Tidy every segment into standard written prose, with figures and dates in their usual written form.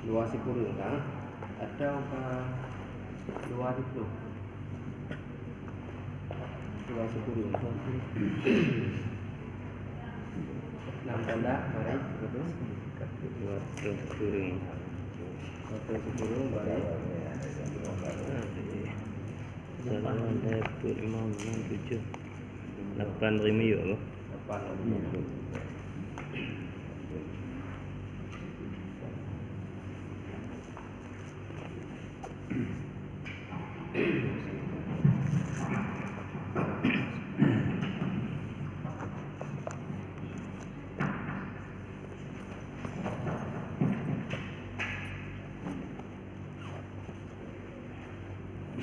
luas kurung kan atau luar itu luas kurung enam tanda baik betul luas kurung atau kurung baik Salam ada 5, 6, 7 8 rimi ya Allah 8 rimi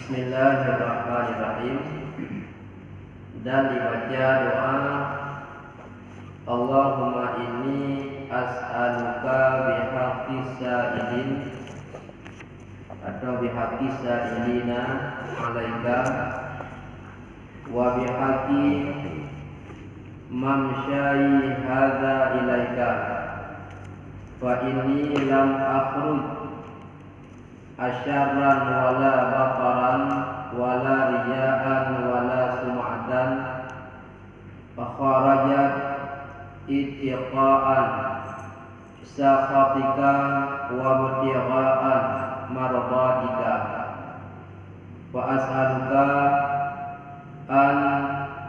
Bismillahirrahmanirrahim. Dan dibaca doa Allahumma inni as'aluka bihaqqis sa'ilin atau bihaqqis sa'ilina alaika wa bihaqqi mamsyai hadza ilaika fa inni lam akhruj asyarran wala baqaran wala riya'an wala sum'atan fa kharajat ittiqa'an sakhatika wa ibtigha'an mardatika wa as'aluka an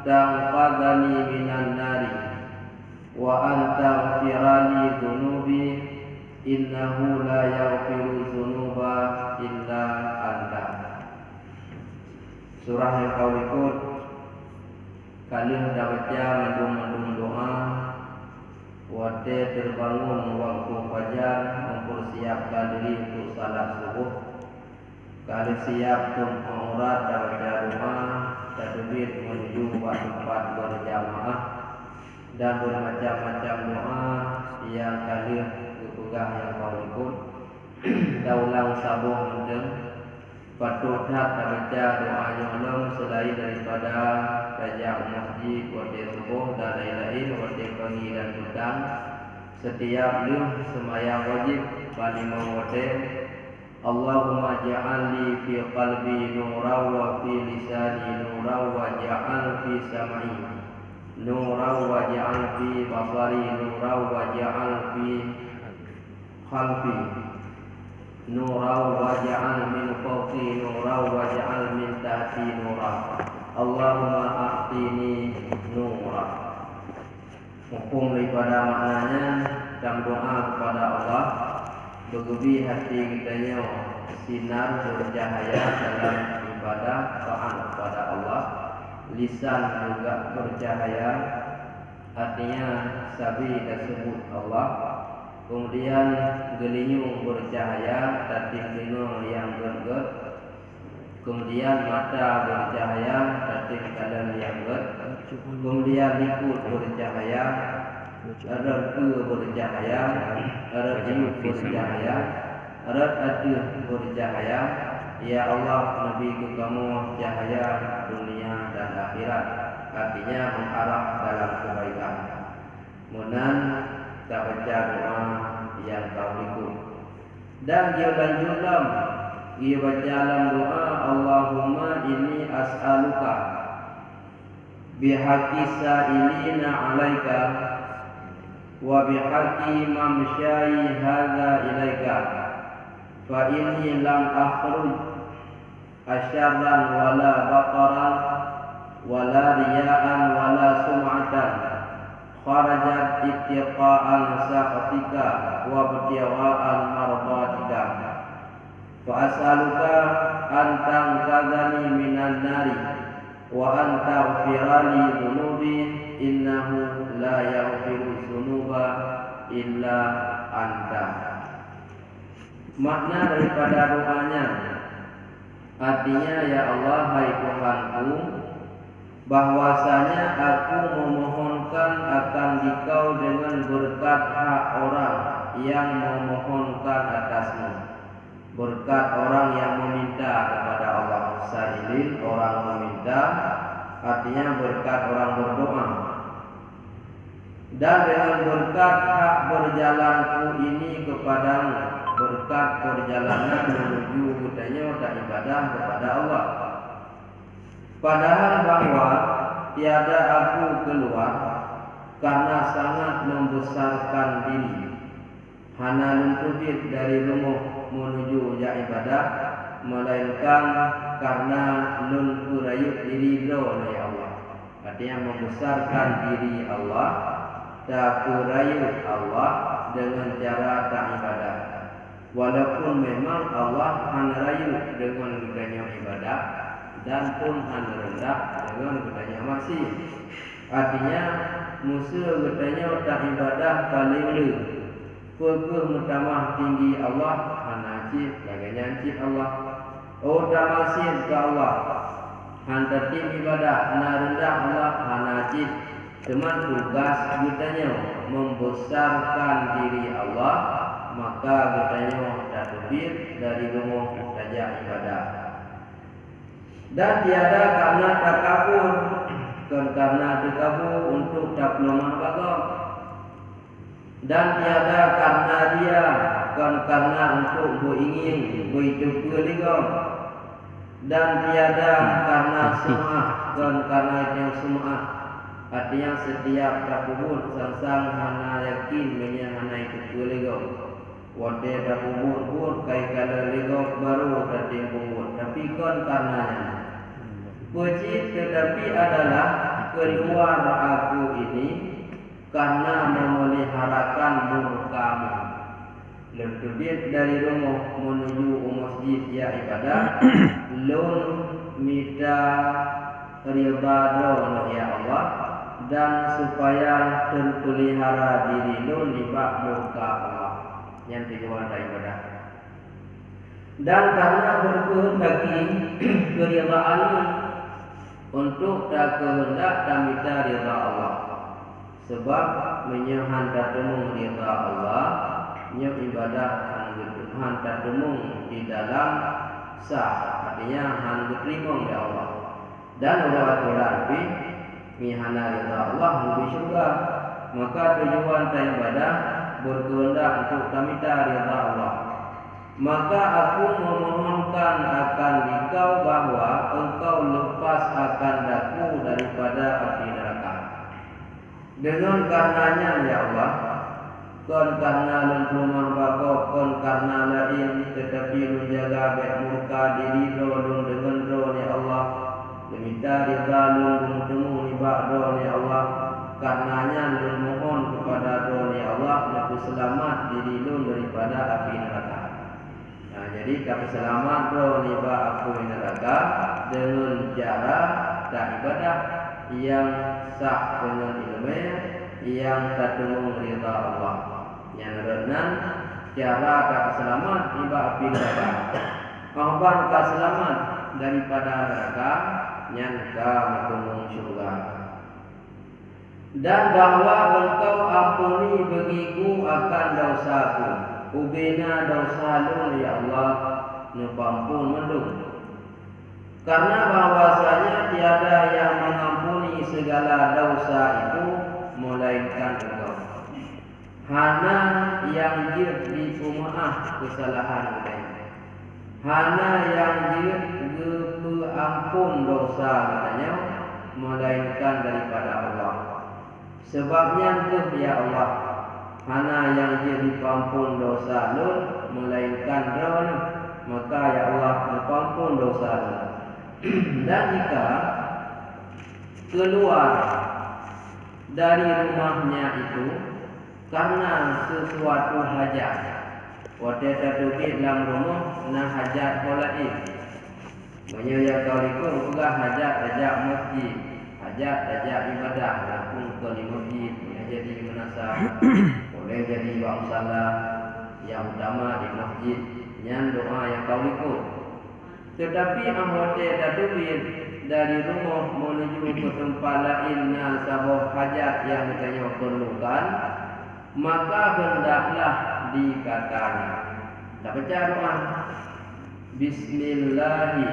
tanqadhani minan nari wa an taghfirali dhunubi innahu la yaghfiru dhunuba illa anta. Surah yang kau ikut kalian dah baca mendung doa wate terbangun waktu fajar mempersiapkan diri untuk salat subuh kalian siap untuk aurat dah baca doa tadbir menuju tempat berjamaah dan bermacam-macam doa yang kalian pegang yang kau ikut daulang sabuh mendeng patut tak baca doa yang long selain daripada tajak masjid waktu subuh dan lain-lain waktu pagi dan petang setiap lih sembahyang wajib paling waktu Allahumma ja'alni fi qalbi nuran wa fi lisani nuran wa ja'al fi sam'i nuran wa ja'al fi basari nuran wa ja'al fi khalfi nurau waj'al min fawqi nurau waj'al min tahti nurau Allahumma a'tini nura. Hukum daripada maknanya dalam doa kepada Allah bergebi hati kitanya sinar bercahaya dalam ibadah taat kepada Allah, lisan juga bercahaya artinya sabi tersebut Allah, kemudian gelinyung bercahaya dan telinga yang berget, kemudian mata bercahaya dan tingkalan yang berget, kemudian likut bercahaya, erat ke bercahaya, erat hidup bercahaya, erat hati bercahaya. Ya Allah, Nabi ke kamu cahaya dunia dan akhirat, artinya mengharap dalam kebaikan. Munan tak baca doa yang kau ikut. Dan dia lanjutkan dia baca dalam doa Allahumma inni as'aluka bihaqqi sa'ilina alaika wa bihaqqi mamsyai hadza ilaika fa inni lam akhruj asyarran wala baqaran wala riya'an wala sum'atan kharajat ittiqa'an sakhatika wa ibtigha'an mardatika wa as'aluka an tanqadhani minan nari wa an taghfirali dhunubi innahu la yaghfiru dhunuba illa anta. Makna daripada doanya artinya ya Allah hai Tuhanku, bahwasanya aku memohonkan akan Dikau dengan berkat hak orang yang memohonkan atasmu, berkat orang yang meminta kepada Allah. Sa'ilin orang meminta, artinya berkat orang berdoa. Dan dengan berkat hak berjalanku ini kepadamu, berkat berkat perjalanan menuju budaya dan ibadah kepada Allah. Padahal bahwa tiada aku keluar karena sangat membesarkan diri, hana luntubit dari rumah menuju ibadah, melainkan karena lun kurayut diri oleh Allah. Artinya membesarkan diri Allah, tak kurayut Allah dengan cara tak ibadah. Walaupun memang Allah hanrayu dengan gudanya ibadah dan pun hanrendah dengan gudanya maksiat. Artinya musuh gudanya tak ibadah paling lu. Pukul mutamah tinggi Allah hanajib laganya cip Allah. Oh tak maksiat ke Allah. Hantatim ibadah hanrendah Allah hanajib. Teman tugas gudanya membesarkan diri Allah, maka gudanya tadbir dari rumah saja ibadah. Dan tiada karena takabur, karena takabur untuk tak lemah bagong. Dan tiada karena dia, karena untuk beringin, berhidup berligong. Dan tiada karena semua, karena yang semua. Artinya setiap takubur sang hana yakin menya hana itu berligong. Wade takubur pun kai kala ligong baru tertimbun. Tapi karenanya. Puji tetapi adalah keluar aku ini karena memeliharakan murkamu. Lebih dari rumah menuju masjid ya ibadah, lun minta ridha ya Allah, dan supaya terpelihara diri lun di bak murka Allah yang tujuan dari ibadah. Dan karena berkehendak keridhaan untuk tak kehendak dan minta ridha Allah. Sebab menyahan tatemu ridha Allah, nya ibadah han tatemu di dalam sah, artinya han diterima oleh Allah. Dan Allah lebih mihana ridha Allah lebih syurga. Maka tujuan ibadah berkehendak untuk minta ridha Allah. Maka aku memohonkan akan engkau bahwa engkau lepas akan daku daripada api neraka. Dengan karenanya ya Allah, kon karena lun rumah bakok, kon karena lain, tetapi lun jaga baik murka diri lun dengan ro ya Allah. Meminta ridha lun bertemu nibak ro ya Allah. Karenanya lun mohon kepada ro ya Allah, untuk selamat diri lun daripada api neraka. Nah, jadi kami selamat roh niba aku neraka dengan cara tak ibadah yang sah dengan ilmu yang tertemu ridha Allah. Yang renan cara tak selamat niba api neraka. Mahban tak selamat daripada neraka yang tak bertemu syurga. Dan bahwa engkau ampuni bagiku akan dosaku. Ubina dosa lun ya Allah nepampun mendung. Karena bahwasanya tiada yang mengampuni segala dosa itu melainkan Engkau. Hana yang di pemaaf kesalahan kita. Hana yang ampun dosa katanya melainkan daripada Allah. Sebabnya itu ya Allah, hana yang jadi pampun dosa lun melainkan ron, maka ya Allah pampun dosa lun. Dan jika keluar dari rumahnya itu karena sesuatu hajat, waktu tertutup dalam rumah nah hajat polain, banyak kau ikut juga hajat masjid, hajat ibadah, pun ke masjid jadi menasa. Boleh jadi bang salah yang utama di masjid yang doa yang kau ikut. Tetapi anggota tadbir dari rumah menuju ke tempat lain nasabah hajat yang kita perlukan, maka hendaklah dikatakan. Tak baca doa. Bismillahi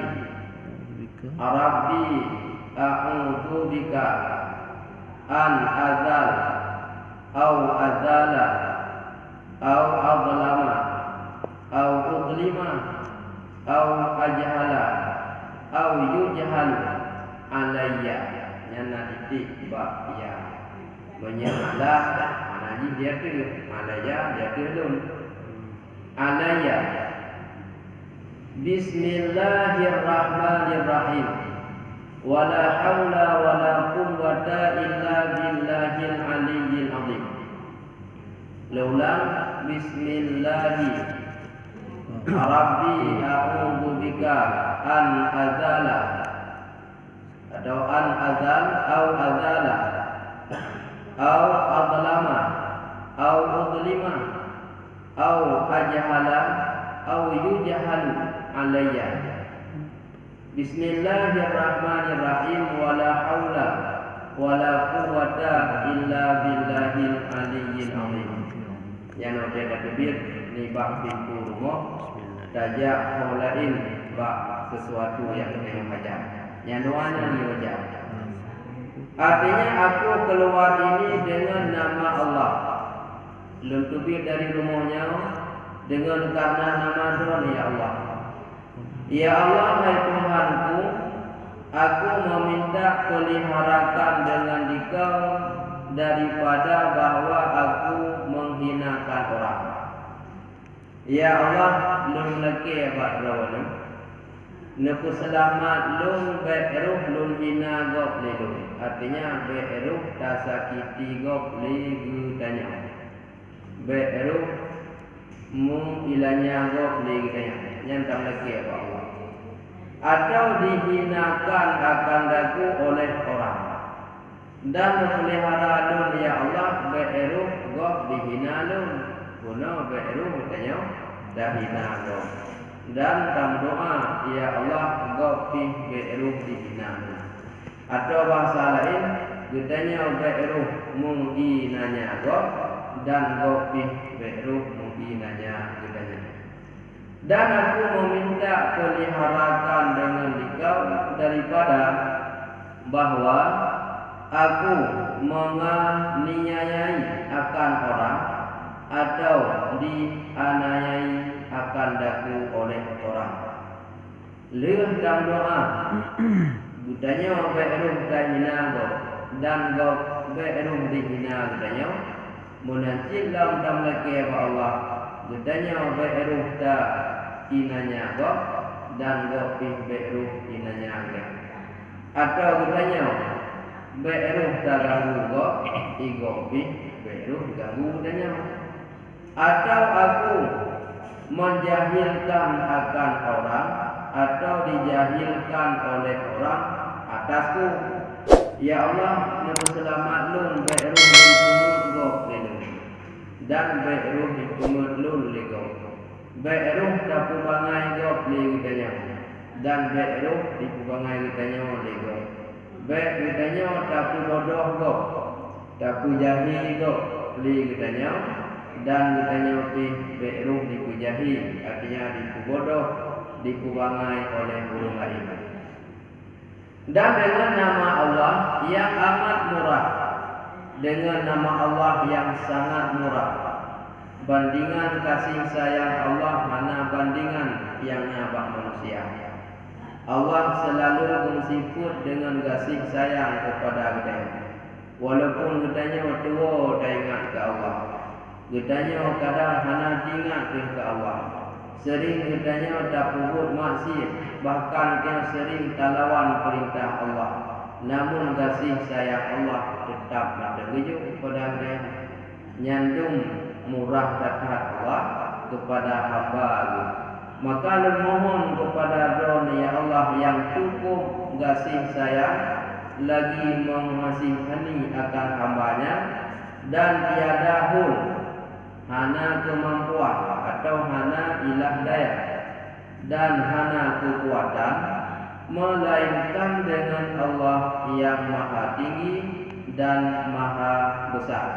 Rabbi a'udzu bika an azal au azala au adlama au au ajhala au yujhalu alayya nyana titik ba ya menyalah mana dia tu alayya dia tu lun alayya bismillahirrahmanirrahim wala haula wala quwwata illa billahil aliyyil azim laulang bismillahi rabbi a'udzu bika an azala atau an azal au azala au adlama au udlima au ajhala au yujhalu alayya bismillahirrahmanirrahim wala haula wala quwwata illa billahil aliyyil azim yang ada takbir ni bab pintu rumah tajak haulain bab sesuatu yang kena hajat yang doanya ni wajah artinya aku keluar ini dengan nama Allah luntubir dari rumahnya dengan karena nama Tuhan ya Allah ya Allah hai Tuhanku aku meminta peliharakan dengan Dikau daripada bahawa aku menghinakan orang ya Allah lun laki abad lawan Naku selamat lun be'eruh lun hina gok lidu artinya be'eruh tasakiti gok ligu tanya be'eruh mu ilanya gok ligu tanya nyantang lagi apa Allah atau dihinakan akan daku oleh orang dan memelihara lun ya Allah be'eruh gok dihina lun guna be'eruh tanya dah hina gok dan dalam doa ya Allah engkau pi be'ruh dihina atau bahasa lain gedanya be'ruh mungkinanya engkau dan engkau pi be'ruh mungkinanya gedanya dan aku meminta peliharakan dengan Dikau daripada bahawa aku menganiayai akan orang atau dianiayai akan daku oleh orang. Leuh dalam doa budanya be'ruh dihina dan go be'ruh dihina budanya munancil dalam laki Allah budanya be'ruh da inanya go dan go be'ruh inanya atau budanya be'ruh da ganggu go igo be'ruh ganggu budanya atau aku menjahilkan akan orang atau dijahilkan oleh orang atasku ya Allah nabi selamat lun be'ruh kumut go dan be'ruh kumut lun lego be'ruh tapu bangai go liganya dan be'ruh di bangai gitanya lego be'gitanya tapu bodoh go tapu jahil go liganya dan ditanya be'ruh dipujahi artinya dipubodoh dikubangai oleh burung lain dan dengan nama Allah yang amat murah dengan nama Allah yang sangat murah bandingan kasih sayang Allah mana bandingan yang nyabak manusia Allah selalu bersifat dengan kasih sayang kepada kita walaupun kitanya tua dah ingat ke Allah Gedanya kadang hana ingat ke Allah. Sering gedanya tak purut maksiat, bahkan dia sering talawan perintah Allah. Namun kasih sayang Allah tetap ada gejuk kepada dia. Nyandung murah dekat Allah kepada hamba. Maka memohon kepada Tuhan ya Allah yang cukup kasih sayang lagi mengasihani akan hambanya dan tiada hul hana kemampuan atau hana ilah daya dan hana kekuatan melainkan dengan Allah yang maha tinggi dan maha besar.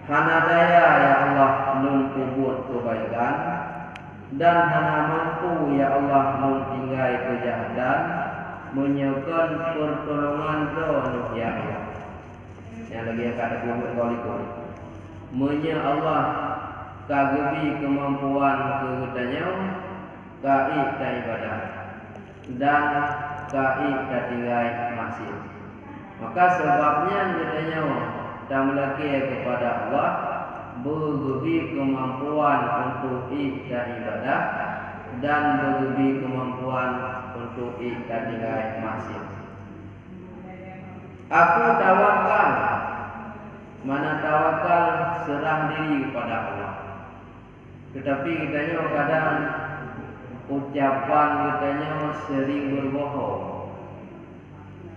Hana daya ya Allah nun kubur kebaikan dan hana mampu ya Allah nun tinggai kejahatan menyekan pertolongan Tuhan ya Allah. Yang lagi yang kata kubur kolikor menya Allah kagebi kemampuan kegedanya kai dan ibadah dan kai dan tinggal masih. Maka sebabnya katanya dan melaki kepada Allah berlebih kemampuan untuk dan ibadah dan berlebih kemampuan untuk dan tinggal masih. Aku tawakal. Mana tawakal serah diri kepada Allah. Tetapi katanya kadang ucapan katanya sering berbohong.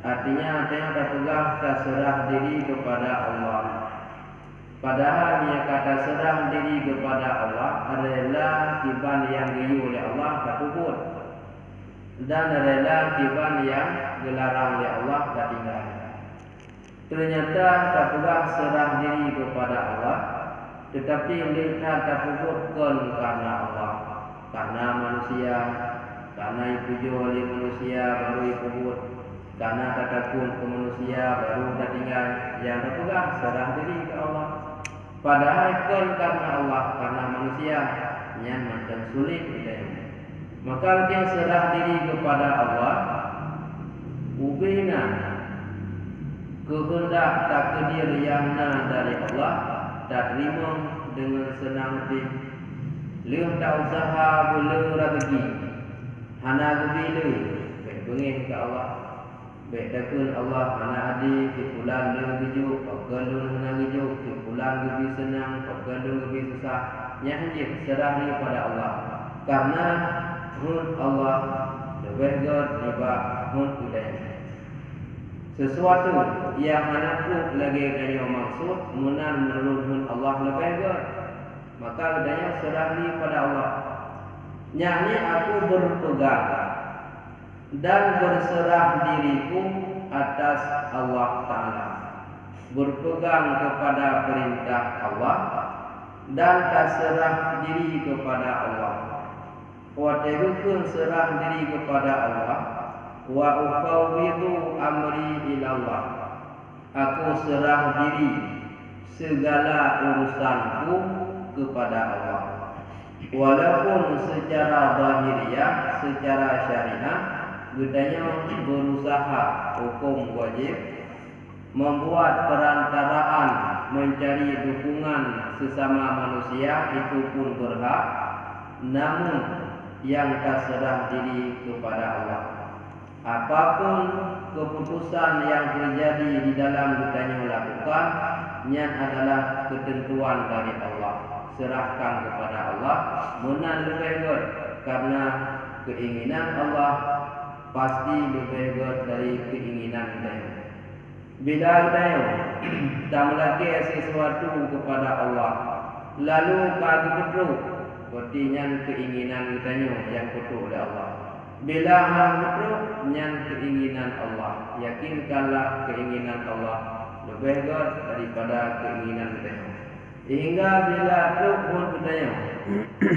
Artinya ada pegang serah diri kepada Allah. Padahal dia kata serah diri kepada Allah adalah tiban yang diu oleh Allah katubut. Dan adalah tiban yang dilarang oleh Allah katinggal. Ternyata tak pegang serah diri kepada Allah, tetapi lihat tak puputkan karena Allah, karena manusia, karena dipuji oleh manusia baru dipuput, karena tak takut ke manusia baru tak tinggal. Yang tak pegang serah diri ke Allah. Padahal kan karena Allah, karena manusia yang macam sulit kita. Maka dia serah diri kepada Allah, ubina kehendak takdir yang dari Allah tak terima dengan senang hati. Lihat tak usaha boleh rezeki. Hana gebila baik bengih ke Allah. Baik takun Allah hana adi kepulan le gejuk, pagalun hana gejuk, kepulan gebi senang, pagalun gebi susah. Yang hanya serah ni pada Allah. Karena Allah lebih god tiba hidayah. Sesuatu yang manapun lagi kaya maksud munan menurut Allah lebih good. Maka adanya serah diri pada Allah. Nyanyi aku berpegang dan berserah diriku atas Allah Ta'ala. Berpegang kepada perintah Allah dan tak serah diri kepada Allah. Wategukan serah diri kepada Allah. Wa ufawwidu amri ilallah. Aku serah diri segala urusanku kepada Allah. Walaupun secara zahiriyah, secara syariah, gedanya berusaha hukum wajib membuat perantaraan mencari dukungan sesama manusia itu pun berhak, namun yang tak serah diri kepada Allah. Apapun keputusan yang terjadi di dalam kita lakukan, yang adalah ketentuan dari Allah. Serahkan kepada Allah, munan lebih good karena keinginan Allah pasti lebih good dari keinginan kita. Bila kita tak melakukan sesuatu kepada Allah, lalu kaki betul, berarti yang keinginan kita yang betul oleh Allah. Bila hal betul yang keinginan Allah, yakinkanlah keinginan Allah lebih good daripada keinginan kita. Hingga bila truk pun kita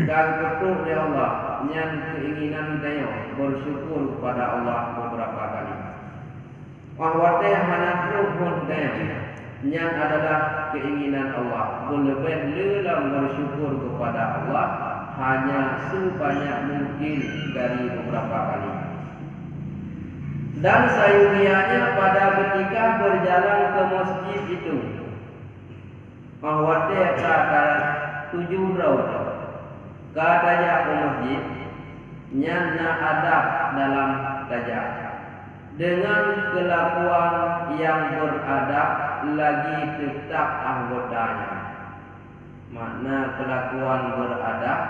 kalau betul oleh Allah yang keinginan kita bersyukur kepada Allah beberapa kali. Wahwate mana truk pun kita yang adalah keinginan Allah berlebih dalam bersyukur kepada Allah hanya sebanyak mungkin dari beberapa kali. Dan sayurianya pada ketika berjalan ke masjid itu, bahwa dia kata 7 raut katanya ke masjid nyana adab dalam tajak dengan kelakuan yang beradab lagi tetap anggotanya. Makna kelakuan beradab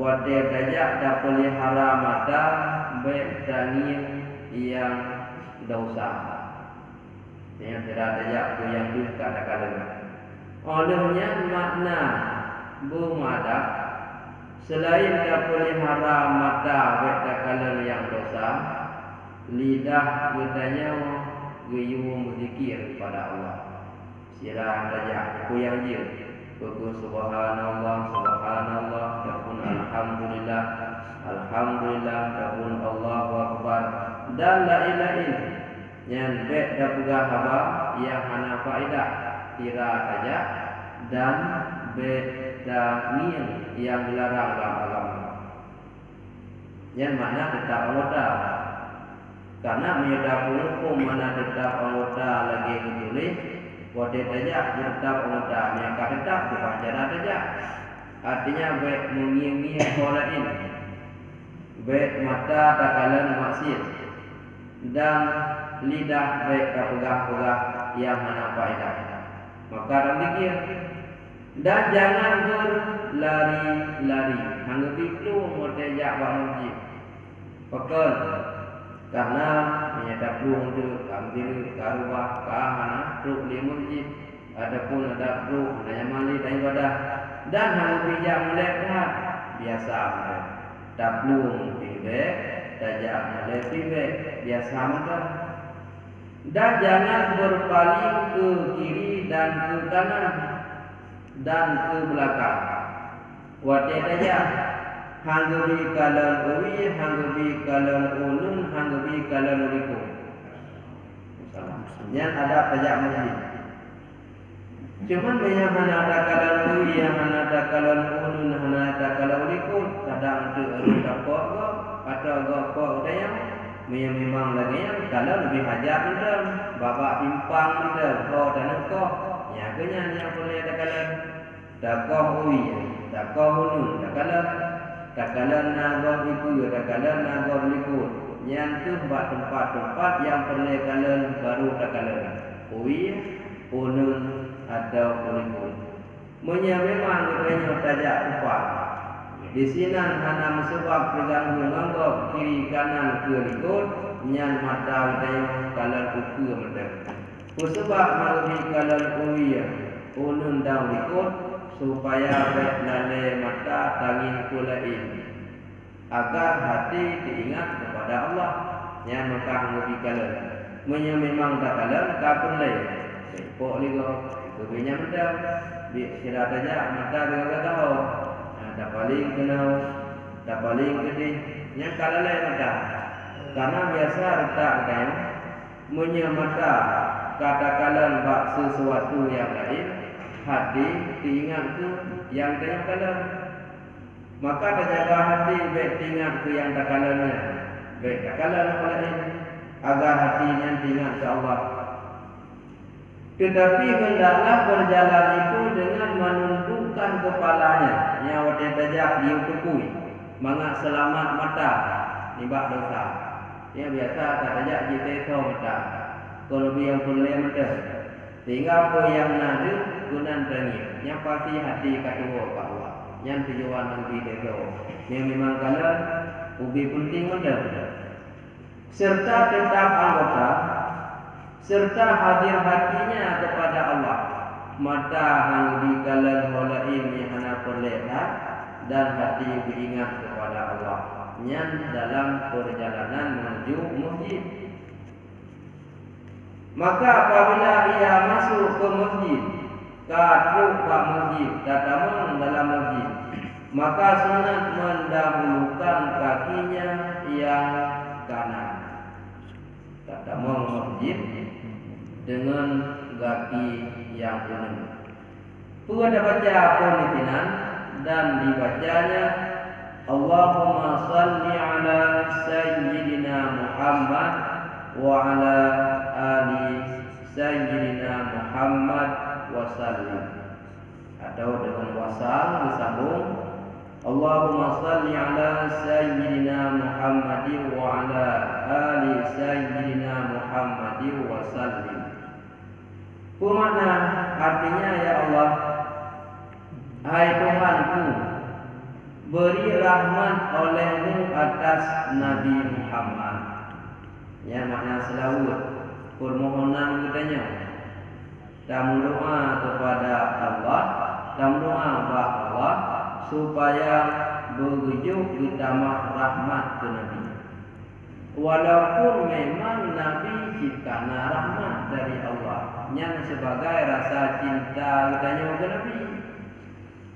wadah tajak dah pelihara mata baik tangin yang dosa. Yang tidak tajak tu yang di kata-kata. Olehnya makna bermadab selain dah pelihara mata baik takalan yang dosa, lidah katanya gayung berzikir kepada Allah. Sirah tajak ku yang dia. Bagus subhanallah, subhanallah, dan alhamdulillah, alhamdulillah, dan Allahu akbar, dan la ilaha illallah. Yang baik dah pegang haba yang hana faedah kira saja dan bedangin yang dilarang dalam agama. Yang mana tetap anggota. Karena menyedap hukum mana tetap anggota lagi ditulis, wadi tajak tetap anggota, yang tetap dibaca tajak. Artinya baik mengingi orang ini, baik mata takalan maksiat dan lidah baik pegang-pegang yang mana faedah. Maka demikian. Dan jangan berlari-lari. Hangga piklu mutajak masjid. Pekal. Karena menyadap luang tu ambil karuah kahana truk di masjid. Adapun ada truk hanya mali dan ibadah. Dan hangga pijak melihat biasa mereka. Tak luang pibek, tajak melihat pibek biasa mereka. Dan jangan berpaling ke kiri dan ke kanan dan ke belakang. Wati saja. Hanggabi kalan uwi, hanggabi kalan ulun, hanggabi kalan uliku. Yang ada pajak masjid. Cuman banyak mana ada kalan uwi, yang mana ada kalan ulun, mana ada kalan uliku. Kadang tu ada kok atau kok yang memang lagi yang kalau lebih hajat betul, bapak timpang betul, kau dan kau, yang kenyang yang boleh ada kalan, tak kau uwi, tak kau hunun, tak kalan nagor itu, tak kalan nagor likut, yang tu tempat-tempat yang boleh kalan baru tak kalan, uwi, hunun atau likut. Memang katanya tajak tempat. Di sini hana sebab pegang menganggap kiri kanan ke likut, nyan mata udaya kalan uku mata. Sebab malami kalan uya, ulun dau likut supaya baik lale mata tangin kulain. Agar hati diingat kepada Allah, nyan maka mengubi kalan. Memang tak kalan kapun lay. Pok ligo, kebinya mata. Sila saja mata dengan tahu. Tak paling kenal, tak paling gede. Yang kalau lain mata, karena biasa letak kan, menyamata katakanlah bak sesuatu yang lain, hati diingat tu yang tanya kalah. Maka terjaga hati baik diingat tu yang tak kalahnya, baik tak kalah lain, agar hatinya diingat ke Allah. Tetapi hendaklah berjalan itu dengan menundukkan kepalanya, yang waktu tajak diutukui, mangak selamat mata, nibak dosa. Yang biasa tak tajak kita tahu mata, kalau yang boleh mata. Sehingga apa yang nadu gunan tengik, yang pasti hati katuwa Pak Allah, yang tujuan ubi tahu. Yang memang kalah ubi penting mata. Serta tetap anggota. Serta hadir hatinya kepada Allah. Mata hang dikalan holain yang hana perlihat dan hati beringat kepada Allah. Yang dalam perjalanan menuju masjid. Maka apabila ia masuk ke masjid, katruk pak masjid, tatamang dalam masjid, maka sunat mendahulukan kakinya yang kanan. Tatamang masjid dengan kaki yang penuh. Ada baca penitinan dan dibacanya Allahumma salli ala Sayyidina Muhammad wa ala ali Sayyidina Muhammad wa sallim. Atau dengan wasal disambung Allahumma salli ala Sayyidina Muhammad wa ala ali Sayyidina Muhammad wa sallim. Bermakna artinya ya Allah, hai Tuhanku, beri rahmat olehmu atas Nabi Muhammad. Yang makna selawat, permohonan katanya. Dan doa kepada Allah, dan doa kepada Allah supaya berujuk ditambah rahmat ke Nabi. Walaupun memang Nabi ciptaan rahmat dari Allah, yang sebagai rasa cinta katanya ke Nabi.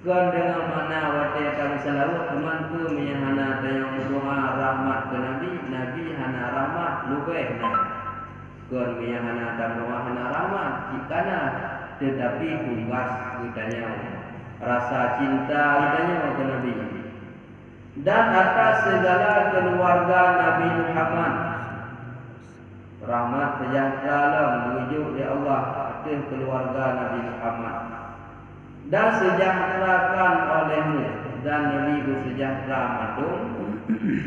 Kan dengan mana waktu kami selawat teman tu menyahana yang doa rahmat ke Nabi, Nabi hana rahmat lebih. Kan menyahana dan doa hana rahmat cikana, tetapi tugas katanya rasa cinta katanya ke Nabi. dan atas segala keluarga Nabi Muhammad. Rahmat sejahtera menuju ya Allah atas keluarga Nabi Muhammad, dan sejahterakan olehmu dan Nabi bersejahtera madum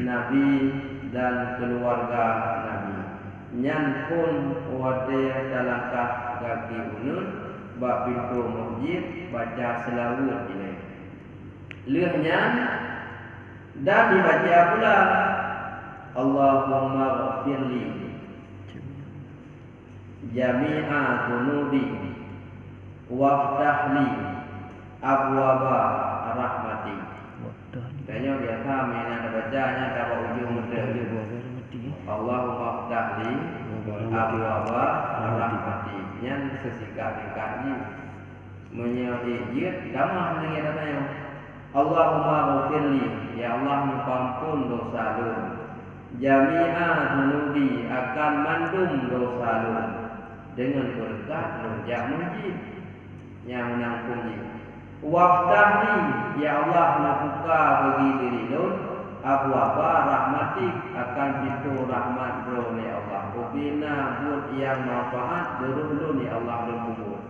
Nabi dan keluarga Nabi. Nyan pun wate dalangkah kaki unun bak pintu masjid baca selawat ini. Lehnya dan dibaca pula Allahumma ghafirli jami'a dhunubi waftahli abwaba rahmati. Kayaknya biasa mainan bacanya dapat ujung mudah. Allahumma ftahli abwaba rahmati. Yang sesingkat-singkatnya menyebut damah dengan katanya Allahumma ghafirli, ya Allah mengampun dosa-dosa. Jami'a dhunubi, akan mandum dosa-dosa dengan berkat rojak masjid yang menangkungi. Waftahli, ya Allah membuka bagi diri Lun abwaba rahmatik, akan pintu rahmat Lun ya Allah. Ubina buat yang manfaat berulun ya Allah berkubur.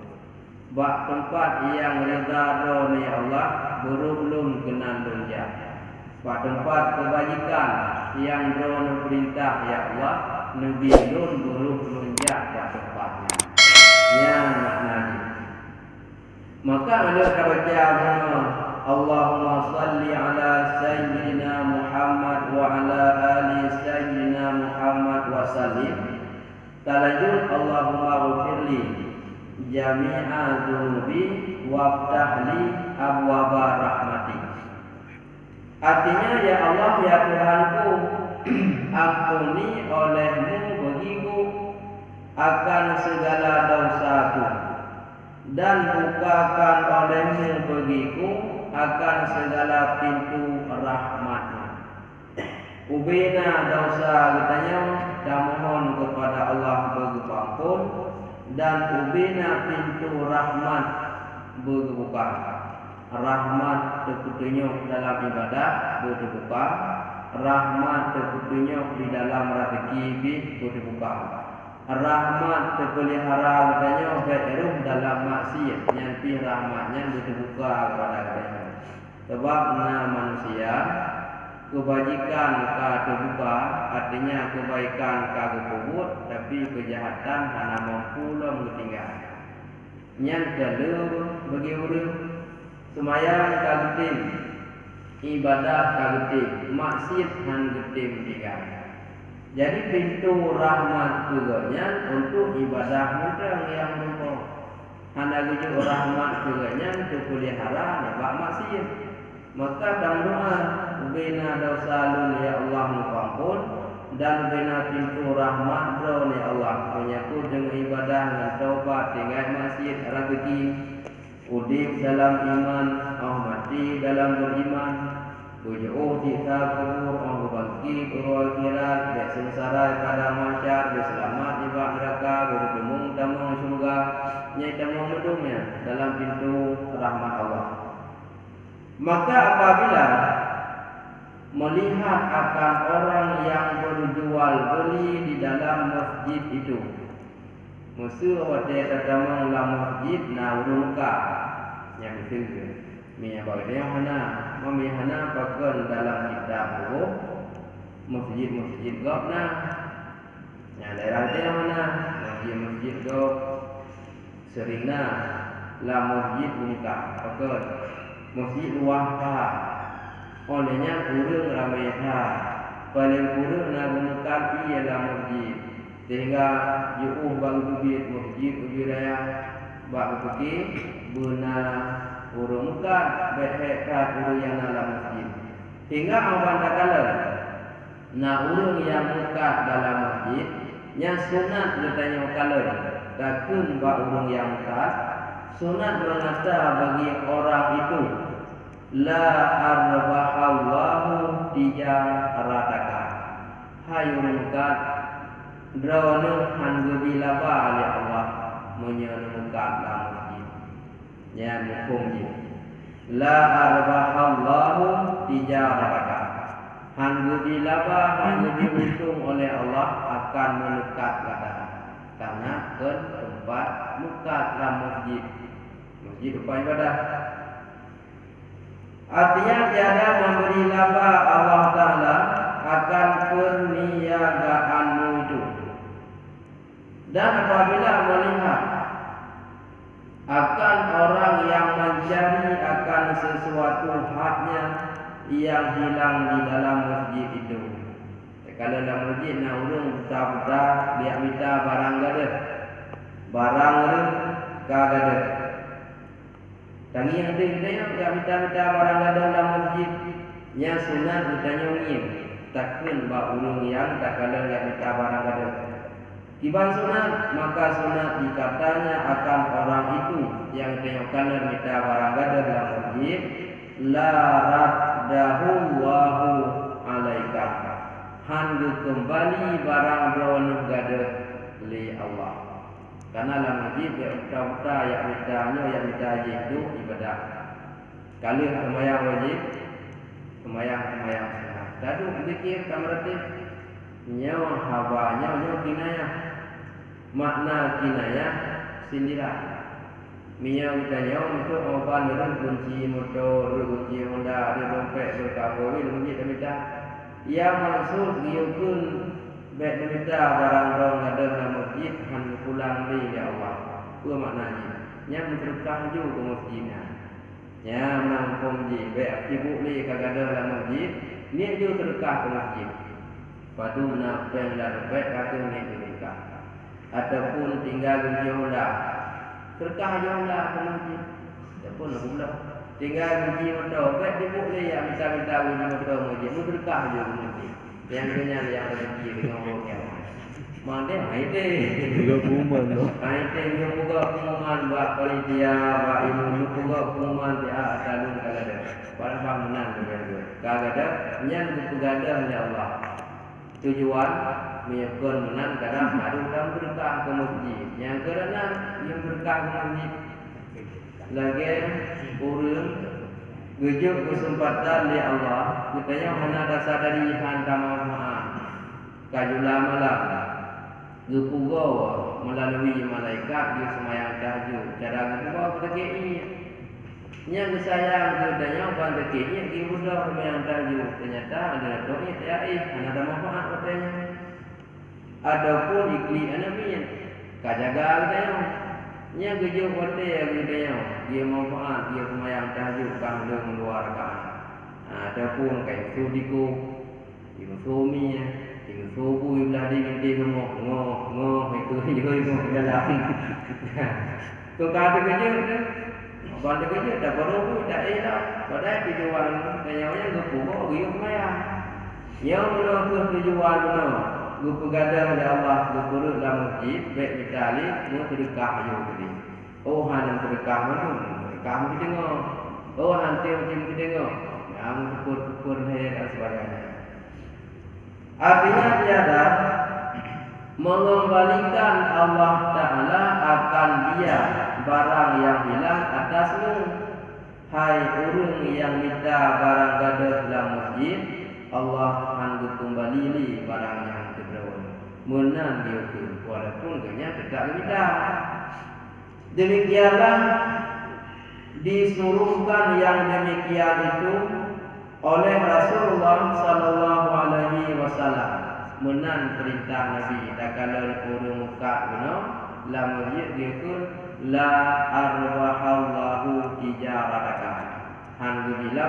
Bak tempat yang reda Lun ya Allah berulun kenan dunja. Bak tempat kebajikan yang Lun perintah ya Allah Nabi Lun berulun jak bak tempatnya. Yang maknanya. Maka ada baca Allahumma salli ala sayyidina Muhammad wa ala ali sayyidina Muhammad wa sallim. Talajul Allahumma ghafirli jami'a dhunubi waftahli abwaba rahmati. Artinya ya Allah ya Tuhanku, ampuni olehmu bagiku akan segala dosaku, dan bukakan olehmu bagiku akan segala pintu rahmatmu. Ubina dosa katanya dan mohon kepada Allah bagi ampun, dan ubina pintu rahmat berbuka. Rahmat terpetunjuk dalam ibadah berbuka, rahmat terpetunjuk di dalam rezeki berbuka. Rahmat terpelihara katanya beruh dalam maksiat, yang pi rahmatnya berbuka kepada katanya. Sebab manusia kebajikan ka terbuka, artinya kebaikan ka kebut, tapi kejahatan hana mampu lah mentinggal. Yang kedua bagi orang semayang ka getim, ibadah ka getim, maksiat han getim tinggal. Jadi pintu rahmat keganya untuk ibadah mudang yang lupa. Hana gujuk rahmat keganya untuk pelihara nebak maksiat. Maka dalam doa bina dosa lun ya Allah mengampun, dan bina pintu rahmat bro ya Allah menyangkut dengan ibadah dan taubat tinggal maksiat rezeki. Udip dalam iman, mati dalam beriman. Bujuh kita kubur, bangkit urut akhirat, dan sengsara pada masyar, berselamat di bak neraka, bertemu tamang surga, nyai tamang medumnya dalam pintu rahmat Allah. Maka apabila melihat akan orang yang berjual beli di dalam masjid itu, musuh wadai tamang dalam masjid na urunka yang itu. Minyak bagainya mana, mami hana pakai dalam kitab buku masjid gop na, yang daerah dia mana, masjid gop sering na, lah masjid buka pakai masjid luah ha, olehnya kurang ramai ha, paling kurang nak bukan ialah masjid, sehingga jauh bang duit masjid ubiraya, bak pergi benar urung muka berhekat urung yang dalam masjid. Hingga awan takala na urung yang muka dalam masjid yang sunat katanya kala takun ba urung yang muka sunat mengata bagi orang itu la arbahallahu tijarataka, hayu muka drone han gebilaba oleh Allah menyerukan dalam masjid. Yang hukumnya la arbahallahu tijarataka, Han dilaba, han diuntung oleh Allah akan melekat pada karena tempat muka dalam masjid tempat ibadah. Artinya tiada memberi laba Allah Ta'ala akan perniagaanmu itu. Dan apabila melihat akan orang yang mencari akan sesuatu haknya yang hilang di dalam masjid itu. Kalau dalam masjid nak urung buta-buta dia minta barang gada. Barang gada. Tangi yang dia minta barang gada dalam masjid. Nya sunat ditanya ngin. Takkan ba urung yang tak kalau dia minta barang gada. Tiba sunat, maka sunat dikatanya akan orang itu yang tengokkan minta barang gada dalam masjid, la raddahu Allahu alaika. Han kembali barang bron gada li Allah. Karena dalam masjid buta-buta yang minta itu ibadah. Kalau sembahyang wajib, sembahyang sunat. Tadu zikir kameratif nyawa hawanya nyawa kinayah. Makna kinayah sindiran. Mia utanya untuk obat dengan kunci motor, kunci Honda, ada dompet, berkabur, kunci minta. Ia maksud dia pun baik minta barang ada dalam masjid han pulang di ya Allah. Apa maknanya? Nya berkah juga ke masjidnya. Nya menangkum ji baik sibuk ni kagak ada dalam masjid, ni juga berkah ke masjid. Padu nak dan baik kata ni berkah. Ataupun tinggal di Honda. Berkah Honda ke masjid. Ataupun pula tinggal di motor, baik sibuk ni ya minta uji motor masjid, mu berkah juga ke masjid. Yang kenyang yang rezeki dengan orang. Mana aite Juga kuman tu. aite juga pengumuman buat panitia, buat ilmu juga pengumuman dia asalun kagada. Pada bangunan juga. Kagada nyang bergadah oleh Allah. Tujuan meyakun menang kadang ada dalam berkah ke masjid. Yang kerana yang berkah ke masjid lagi urang gejok kesempatan li Allah. Katanya mana dasar dari hantam maaf. Kajula malam. Gepugo melalui malaikat dia semayang tahajud. Cara gepugo berkei. Nya sayang katanya ban berkei dia budak semayang tahajud. Ternyata ada doa ya ada manfaat katanya. Adapun ikli anamin kajaga katanya. Nya gejok kote katanya. Dia manfaat dia semayang tahajud kan mengeluarkan. Adapun kayak sudiku ibu suaminya subuh belah dia ngoh itu juga dalam. Tu kata kerja benda kerja dah baru tak elok. Padahal tujuan kayaknya gepugo riuk maya. Yang mana tujuan mana? Gepu gadah oleh Allah gepurut dalam masjid baik ditali mu sedekah yo tadi. Oh han sedekah mana? Kamu tengok. Oh han tengok tengok. Yang ukur dan sebagainya. Artinya tiada mengembalikan Allah Ta'ala akan dia barang yang hilang atasmu. Hai urung yang minta barang gada dalam masjid, Allah akan kembali li barang yang kedua. Menang dia tu, walaupun kenya tetap minta. Demikianlah disuruhkan yang demikian itu oleh Rasulullah sallallahu alaihi wasallam. Menan perintah Nabi tak kalau urung muka benar la masjid dia pun la arwahallahu tijarataka. Han bila